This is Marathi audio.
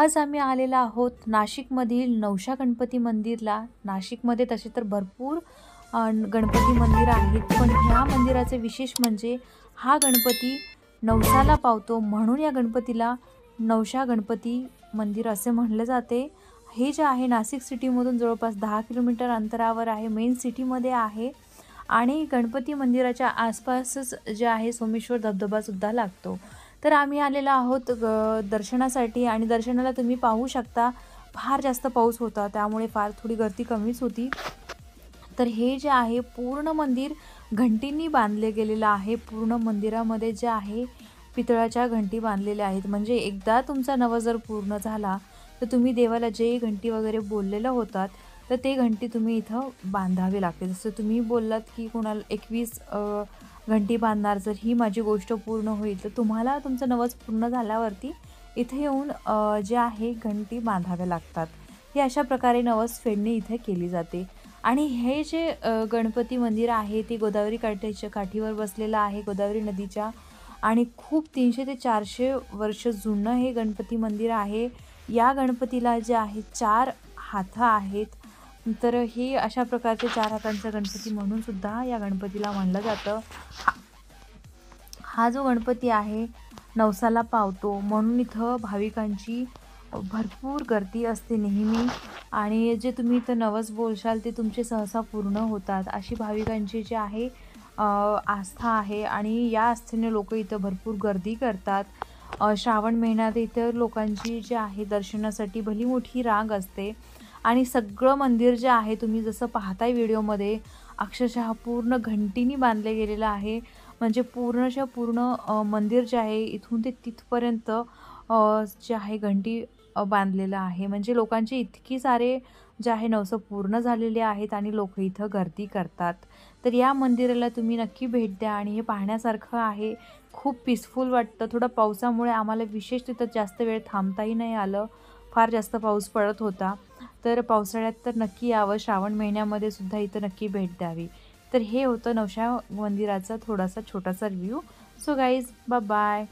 आज आम्ही आलेलो आहोत नाशिकमधील नवशा गणपती मंदिरला। नाशिकमध्ये तसे तर भरपूर गणपती मंदिर आहेत, पण ह्या मंदिराचे विशेष म्हणजे हा गणपती नवसाला पावतो, म्हणून या गणपतीला नवशा गणपती मंदिर असे म्हणलं जाते। हे जे आहे नाशिक सिटीमधून जवळपास 10 किलोमीटर अंतरावर आहे, मेन सिटीमध्ये आहे आणि गणपती मंदिराच्या आसपासच जे आहे सोमेश्वर धबधबासुद्धा लागतो। तर आम्ही आलेलो आहोत दर्शनासाठी आणि दर्शनाला तुम्ही पाहू शकता फार जास्त पाऊस होता, त्यामुळे फार थोडी गर्दी कमीच होती। तर हे जे आहे पूर्ण मंदिर घंटींनी बांधले गेलेलं आहे। पूर्ण मंदिरामध्ये जे आहे पितळाच्या घंटी बांधलेल्या आहेत, म्हणजे एकदा तुमचा नवस जर पूर्ण झाला तर तुम्ही देवाला जे घंटी वगैरे बोललेलं होतात तर ते घंटी तुम्ही इथं बांधावे लागते। जसं तुम्ही बोललात की कोणाला 21 घंटी बांधणार, जर ही माझी गोष्ट पूर्ण होईल तर तुम्हाला तुमचं नवस पूर्ण झाल्यावरती इथे येऊन जे आहे घंटी बांधाव्या लागतात। हे अशा प्रकारे नवस फेडणी इथे केली जाते। आणि हे जे गणपती मंदिर आहे ते गोदावरी काठीवर बसलेलं आहे, गोदावरी नदीच्या, आणि खूप 300 ते 400 वर्ष जुनं हे गणपती मंदिर आहे। या गणपतीला जे आहे 4 हात आहेत, तर हे अशा प्रकारचे 4 हातांचा गणपती म्हणून सुद्धा या गणपतीला म्हणलं जातं। हा जो गणपती आहे नवसाला पावतो, म्हणून इथं भाविकांची भरपूर गर्दी असते नेहमी, आणि जे तुम्ही इथं नवस बोलशाल ते तुमचे सहसा पूर्ण होतात, अशी भाविकांची जी आहे आस्था आहे। आणि या आस्थेने लोक इथं भरपूर गर्दी करतात। श्रावण महिन्यात इतर लोकांची जी आहे दर्शनासाठी भली मोठी रांग असते, आणि सगळं मंदिर जे आहे तुम्ही जसं पाहताय व्हिडिओमध्ये अक्षरशः पूर्ण घंटीनी बांधले गेलेलं आहे। म्हणजे पूर्णच्या पूर्ण मंदिर जे आहे इथून ते तिथपर्यंत जे आहे घंटी बांधलेलं आहे, म्हणजे लोकांचे इतकी सारे जे आहे नवसं पूर्ण झालेले आहेत आणि लोक इथं गर्दी करतात। तर या मंदिराला तुम्ही नक्की भेट द्या आणि हे पाहण्यासारखं आहे। खूप पीसफुल वाटतं। थोडं पावसामुळे आम्हाला विशेष तिथं जास्त वेळ थांबताही नाही आलं, फार जास्त पाऊस पडत होता। तर पावसाळ्यात तर नक्की यावं, श्रावण महिन्यामध्ये सुद्धा इथं नक्की भेट द्यावी। तर हे होतं नवशा मंदिराचा थोडासा छोटासा review. So guys, bye bye.